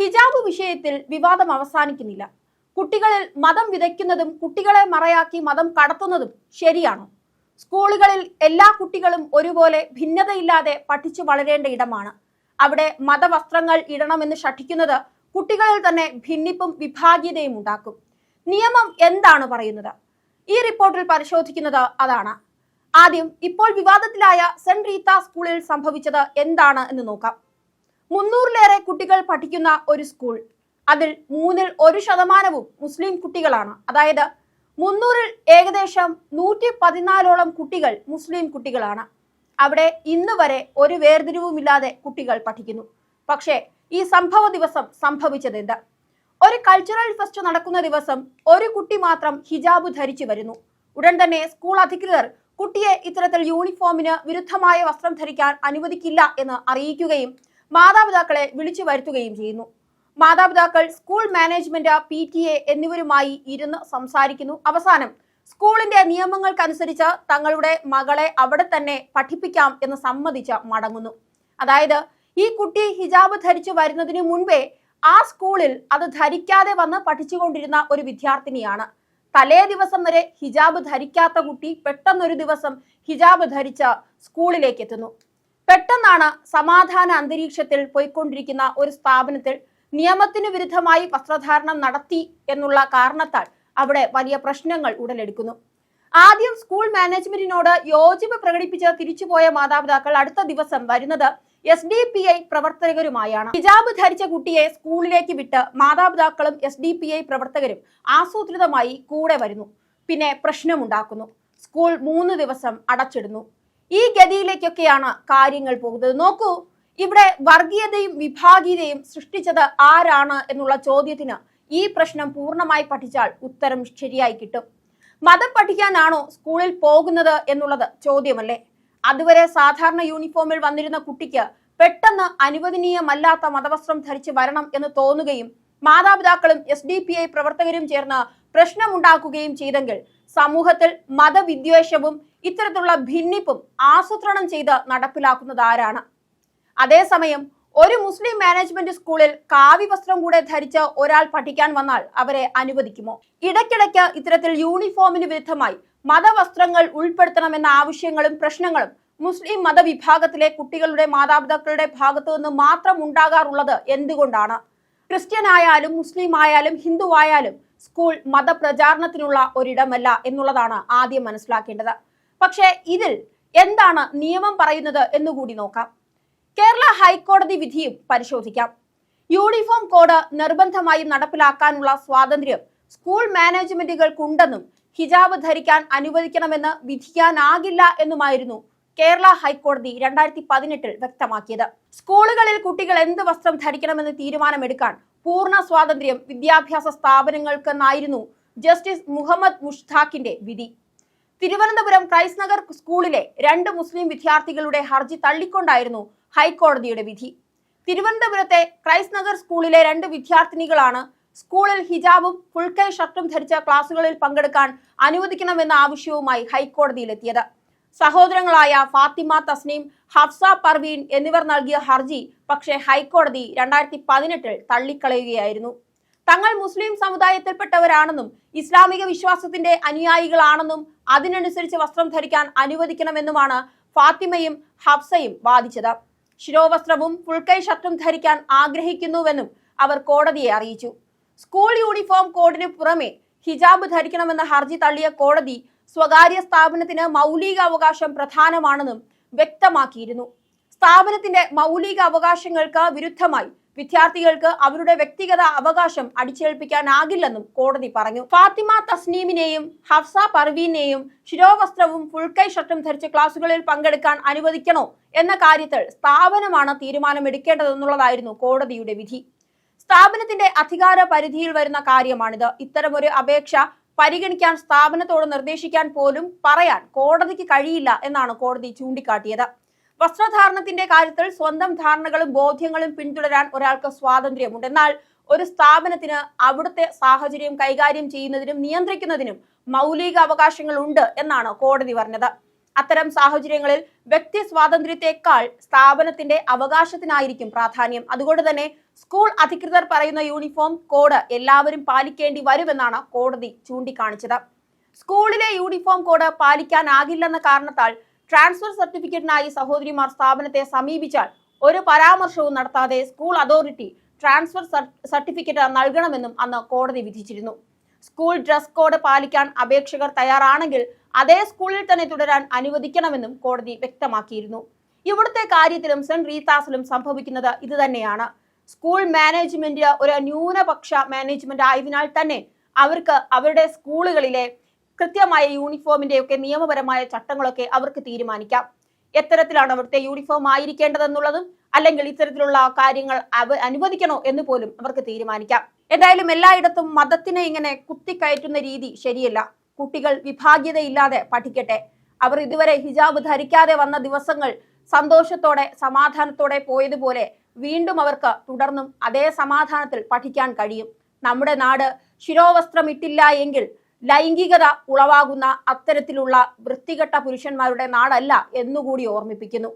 ഹിജാബ് വിഷയത്തിൽ വിവാദം അവസാനിക്കുന്നില്ല. കുട്ടികളിൽ മതം വിതയ്ക്കുന്നതും കുട്ടികളെ മറയാക്കി മതം കടത്തുന്നതും ശരിയാണോ? സ്കൂളുകളിൽ എല്ലാ കുട്ടികളും ഒരുപോലെ ഭിന്നതയില്ലാതെ പഠിച്ചു വളരേണ്ട ഇടമാണ്. അവിടെ മതവസ്ത്രങ്ങൾ ഇടണമെന്ന് ശഠിക്കുന്നത് കുട്ടികളിൽ തന്നെ ഭിന്നിപ്പും വിഭാഗീയതയും ഉണ്ടാക്കും. നിയമം എന്താണ് പറയുന്നത്? ഈ റിപ്പോർട്ടിൽ പരിശോധിക്കുന്നത് അതാണ്. ആദ്യം ഇപ്പോൾ വിവാദത്തിലായ സെന്റ് റീത്ത സ്കൂളിൽ സംഭവിച്ചത് എന്താണ് എന്ന് നോക്കാം. 300-ലേറെ കുട്ടികൾ പഠിക്കുന്ന ഒരു സ്കൂൾ. അതിൽ 1% മുസ്ലിം കുട്ടികളാണ്. അതായത് 300-ൽ ഏകദേശം 114ഓളം കുട്ടികൾ മുസ്ലിം കുട്ടികളാണ്. അവിടെ ഇന്ന് വരെ ഒരു വേർതിരിവുമില്ലാതെ കുട്ടികൾ പഠിക്കുന്നു. പക്ഷേ ഈ സംഭവ ദിവസം സംഭവിച്ചത് എന്താ? ഒരു കൾച്ചറൽ ഫെസ്റ്റ് നടക്കുന്ന ദിവസം ഒരു കുട്ടി മാത്രം ഹിജാബ് ധരിച്ചു വരുന്നു. ഉടൻ തന്നെ സ്കൂൾ അധികൃതർ കുട്ടിയെ ഇത്തരത്തിൽ യൂണിഫോമിന് വിരുദ്ധമായ വസ്ത്രം ധരിക്കാൻ അനുവദിക്കില്ല എന്ന് അറിയിക്കുകയും മാതാപിതാക്കളെ വിളിച്ചു വരുത്തുകയും ചെയ്യുന്നു. മാതാപിതാക്കൾ സ്കൂൾ മാനേജ്മെന്റ്, PTA എന്നിവരുമായി ഇരുന്ന് സംസാരിക്കുന്നു. അവസാനം സ്കൂളിന്റെ നിയമങ്ങൾക്കനുസരിച്ച് തങ്ങളുടെ മകളെ അവിടെ തന്നെ പഠിപ്പിക്കാം എന്ന് സമ്മതിച്ച് മടങ്ങുന്നു. അതായത് ഈ കുട്ടി ഹിജാബ് ധരിച്ചു വരുന്നതിന് മുൻപേ ആ സ്കൂളിൽ അത് ധരിക്കാതെ വന്ന് പഠിച്ചുകൊണ്ടിരുന്ന ഒരു വിദ്യാർത്ഥിനിയാണ്. തലേ ദിവസം വരെ ഹിജാബ് ധരിക്കാത്ത കുട്ടി പെട്ടെന്നൊരു ദിവസം ഹിജാബ് ധരിച്ച സ്കൂളിലേക്ക് എത്തുന്നു. പെട്ടെന്നാണ് സമാധാന അന്തരീക്ഷത്തിൽ പോയിക്കൊണ്ടിരിക്കുന്ന ഒരു സ്ഥാപനത്തിൽ നിയമത്തിന് വിരുദ്ധമായി വസ്ത്രധാരണം നടത്തി എന്നുള്ള കാരണത്താൽ അവിടെ വലിയ പ്രശ്നങ്ങൾ ഉടലെടുക്കുന്നു. ആദ്യം സ്കൂൾ മാനേജ്മെന്റിനോട് യോജിപ്പ് പ്രകടിപ്പിച്ച് തിരിച്ചുപോയ മാതാപിതാക്കൾ അടുത്ത ദിവസം വരുന്നത് SDPI പ്രവർത്തകരുമായാണ്. ഹിജാബ് ധരിച്ച കുട്ടിയെ സ്കൂളിലേക്ക് വിട്ട് മാതാപിതാക്കളും SDPI പ്രവർത്തകരും ആസൂത്രിതമായി കൂടെ വരുന്നു. പിന്നെ പ്രശ്നമുണ്ടാക്കുന്നു. സ്കൂൾ 3 ദിവസം അടച്ചിടുന്നു. ഈ ഗതിയിലേക്കൊക്കെയാണ് കാര്യങ്ങൾ പോകുന്നത്. നോക്കൂ, ഇവിടെ വർഗീയതയും വിഭാഗീയതയും സൃഷ്ടിച്ചത് ആരാണ് എന്നുള്ള ചോദ്യത്തിന് ഈ പ്രശ്നം പൂർണ്ണമായി പഠിച്ചാൽ ഉത്തരം ശരിയായി കിട്ടും. മതം പഠിക്കാനാണോ സ്കൂളിൽ പോകുന്നത് എന്നുള്ളത് ചോദ്യമല്ലേ? അതുവരെ സാധാരണ യൂണിഫോമിൽ വന്നിരുന്ന കുട്ടിക്ക് പെട്ടെന്ന് അനുവദനീയമല്ലാത്ത മതവസ്ത്രം ധരിച്ച് വരണം എന്ന് തോന്നുകയും മാതാപിതാക്കളും SDPI പ്രവർത്തകരും ചേർന്ന് പ്രശ്നമുണ്ടാക്കുകയും ചെയ്തെങ്കിൽ സമൂഹത്തിൽ മതവിദ്വേഷവും ഇത്തരത്തിലുള്ള ഭിന്നിപ്പും ആസൂത്രണം ചെയ്ത് നടപ്പിലാക്കുന്നത് ആരാണ്? അതേസമയം ഒരു മുസ്ലിം മാനേജ്മെന്റ് സ്കൂളിൽ കാവി വസ്ത്രം കൂടെ ധരിച്ച് ഒരാൾ പഠിക്കാൻ വന്നാൽ അവരെ അനുവദിക്കുമോ? ഇടയ്ക്കിടയ്ക്ക് ഇത്തരത്തിൽ യൂണിഫോമിന് വിരുദ്ധമായി മതവസ്ത്രങ്ങൾ ഉൾപ്പെടുത്തണമെന്ന ആവശ്യങ്ങളും പ്രശ്നങ്ങളും മുസ്ലിം മതവിഭാഗത്തിലെ കുട്ടികളുടെ മാതാപിതാക്കളുടെ ഭാഗത്തു നിന്ന് മാത്രം ഉണ്ടാകാറുള്ളത് എന്തുകൊണ്ടാണ്? ക്രിസ്ത്യൻ ആയാലും മുസ്ലിം ആയാലും ഹിന്ദു ആയാലും സ്കൂൾ മതപ്രചാരണത്തിനുള്ള ഒരിടമല്ല എന്നുള്ളതാണ് ആദ്യം മനസ്സിലാക്കേണ്ടത്. പക്ഷേ ഇതിൽ എന്താണ് നിയമം പറയുന്നത് എന്നുകൂടി നോക്കാം. കേരള ഹൈക്കോടതി വിധിയും പരിശോധിക്കാം. യൂണിഫോം കോഡ് നിർബന്ധമായും നടപ്പിലാക്കാനുള്ള സ്വാതന്ത്ര്യം സ്കൂൾ മാനേജ്മെന്റുകൾക്കുണ്ടെന്നും ഹിജാബ് ധരിക്കാൻ അനുവദിക്കണമെന്ന് വിധിക്കാനാകില്ല എന്നുമായിരുന്നു കേരള ഹൈക്കോടതി 2018-ൽ വ്യക്തമാക്കിയത്. സ്കൂളുകളിൽ കുട്ടികൾ എന്ത് വസ്ത്രം ധരിക്കണമെന്ന് തീരുമാനമെടുക്കാൻ പൂർണ്ണ സ്വാതന്ത്ര്യം വിദ്യാഭ്യാസ സ്ഥാപനങ്ങൾക്കെന്നായിരുന്നു ജസ്റ്റിസ് മുഹമ്മദ് മുഷ്താഖിന്റെ വിധി. തിരുവനന്തപുരം ക്രൈസ്റ്റ് നഗർ സ്കൂളിലെ 2 മുസ്ലിം വിദ്യാർത്ഥികളുടെ ഹർജി തള്ളിക്കൊണ്ടായിരുന്നു ഹൈക്കോടതിയുടെ വിധി. തിരുവനന്തപുരത്തെ ക്രൈസ്റ്റ് നഗർ സ്കൂളിലെ 2 വിദ്യാർത്ഥിനികളാണ് സ്കൂളിൽ ഹിജാബും ഫുൾ കൈ ഷർട്ടും ധരിച്ച ക്ലാസുകളിൽ പങ്കെടുക്കാൻ അനുവദിക്കണമെന്ന ആവശ്യവുമായി ഹൈക്കോടതിയിലെത്തിയത്. സഹോദരങ്ങളായ ഫാത്തിമ തസ്നീം, ഹഫ്സ പർവീൻ എന്നിവർ നൽകിയ ഹർജി പക്ഷേ ഹൈക്കോടതി 2018-ൽ തള്ളിക്കളയുകയായിരുന്നു. തങ്ങൾ മുസ്ലിം സമുദായത്തിൽപ്പെട്ടവരാണെന്നും ഇസ്ലാമിക വിശ്വാസത്തിന്റെ അനുയായികളാണെന്നും അതിനനുസരിച്ച് വസ്ത്രം ധരിക്കാൻ അനുവദിക്കണമെന്നുമാണ് ഫാത്തിമയും ഹഫ്സയും വാദിച്ചത്. ശിരോവസ്ത്രവും ഫുൾ കൈ ഷർട്ടും ധരിക്കാൻ ആഗ്രഹിക്കുന്നുവെന്നും അവർ കോടതിയെ അറിയിച്ചു. സ്കൂൾ യൂണിഫോം കോഡിന് പുറമെ ഹിജാബ് ധരിക്കണമെന്ന ഹർജി തള്ളിയ കോടതി സ്വകാര്യ സ്ഥാപനത്തിന് മൗലിക അവകാശം പ്രധാനമാണെന്നും വ്യക്തമാക്കിയിരുന്നു. സ്ഥാപനത്തിന്റെ മൗലിക അവകാശങ്ങൾക്ക് വിരുദ്ധമായി വിദ്യാർത്ഥികൾക്ക് അവരുടെ വ്യക്തിഗത അവകാശം അടിച്ചേൽപ്പിക്കാനാകില്ലെന്നും കോടതി പറഞ്ഞു. ഫാത്തിമ തസ്നീമിനെയും ഹഫ്സ പർവീനെയും ശിരോവസ്ത്രവും ഫുൾ കൈ ഷർട്ടും ധരിച്ച ക്ലാസുകളിൽ പങ്കെടുക്കാൻ അനുവദിക്കണോ എന്ന കാര്യത്തിൽ സ്ഥാപനമാണ് തീരുമാനമെടുക്കേണ്ടതെന്നുള്ളതായിരുന്നു കോടതിയുടെ വിധി. സ്ഥാപനത്തിന്റെ അധികാര പരിധിയിൽ വരുന്ന കാര്യമാണിത്. ഇത്തരമൊരു അപേക്ഷ പരിഗണിക്കാൻ സ്ഥാപനത്തോട് നിർദ്ദേശിക്കാൻ പോലും പറയാൻ കോടതിക്ക് കഴിയില്ല എന്നാണ് കോടതി ചൂണ്ടിക്കാട്ടിയത്. വസ്ത്രധാരണത്തിന്റെ കാര്യത്തിൽ സ്വന്തം ധാരണകളും ബോധ്യങ്ങളും പിന്തുടരാൻ ഒരാൾക്ക് സ്വാതന്ത്ര്യമുണ്ട്. എന്നാൽ ഒരു സ്ഥാപനത്തിന് അവിടുത്തെ സാഹചര്യം കൈകാര്യം ചെയ്യുന്നതിനും നിയന്ത്രിക്കുന്നതിനും മൗലിക അവകാശങ്ങൾ ഉണ്ട് എന്നാണ് കോടതി പറഞ്ഞത്. അത്തരം സാഹചര്യങ്ങളിൽ വ്യക്തി സ്വാതന്ത്ര്യത്തെക്കാൾ സ്ഥാപനത്തിന്റെ അവകാശത്തിനായിരിക്കും പ്രാധാന്യം. അതുകൊണ്ട് തന്നെ സ്കൂൾ അധികൃതർ പറയുന്ന യൂണിഫോം കോഡ് എല്ലാവരും പാലിക്കേണ്ടി വരുമെന്നാണ് കോടതി ചൂണ്ടിക്കാണിച്ചത്. സ്കൂളിലെ യൂണിഫോം കോഡ് പാലിക്കാനാകില്ലെന്ന കാരണത്താൽ ട്രാൻസ്ഫർ സർട്ടിഫിക്കറ്റിനായി സഹോദരിമാർ സ്ഥാപനത്തെ സമീപിച്ചാൽ ഒരു പരാമർശവും നടത്താതെ സ്കൂൾ അതോറിറ്റി ട്രാൻസ്ഫർ സർട്ടിഫിക്കറ്റ് നൽകണമെന്നും അന്ന് കോടതി വിധിച്ചിരുന്നു. സ്കൂൾ ഡ്രസ് കോഡ് പാലിക്കാൻ അപേക്ഷകർ തയ്യാറാണെങ്കിൽ അതേ സ്കൂളിൽ തന്നെ തുടരാൻ അനുവദിക്കണമെന്നും കോടതി വ്യക്തമാക്കിയിരുന്നു. ഇവിടുത്തെ കാര്യത്തിലും സെന്റ് റീത്താസിലും സംഭവിക്കുന്നത് ഇത് തന്നെയാണ്. സ്കൂൾ മാനേജ്മെന്റ് ഒരു ന്യൂനപക്ഷ മാനേജ്മെന്റ് ആയതിനാൽ തന്നെ അവർക്ക് അവരുടെ സ്കൂളുകളിലെ കൃത്യമായ യൂണിഫോമിന്റെ ഒക്കെ നിയമപരമായ ചട്ടങ്ങളൊക്കെ അവർക്ക് തീരുമാനിക്കാം. എത്തരത്തിലാണ് അവിടുത്തെ യൂണിഫോം ആയിരിക്കേണ്ടതെന്നുള്ളതും അല്ലെങ്കിൽ ഇത്തരത്തിലുള്ള കാര്യങ്ങൾ അനുവദിക്കണോ എന്ന് പോലും അവർക്ക് തീരുമാനിക്കാം. എന്തായാലും എല്ലായിടത്തും മതത്തിനെ ഇങ്ങനെ കുത്തിക്കയറ്റുന്ന രീതി ശരിയല്ല. കുട്ടികൾ വിഭാഗീയതയില്ലാതെ പഠിക്കട്ടെ. അവർ ഇതുവരെ ഹിജാബ് ധരിക്കാതെ വന്ന ദിവസങ്ങൾ സന്തോഷത്തോടെ സമാധാനത്തോടെ പോയതുപോലെ വീണ്ടും അവർക്ക് തുടർന്നും അതേ സമാധാനത്തിൽ പഠിക്കാൻ കഴിയും. നമ്മുടെ നാട് ശിരോവസ്ത്രം ഇട്ടില്ല എങ്കിൽ ലൈംഗികത ഉളവാകുന്ന അത്തരത്തിലുള്ള വൃത്തികെട്ട പുരുഷന്മാരുടെ നാടല്ല എന്നുകൂടി ഓർമ്മിപ്പിക്കുന്നു.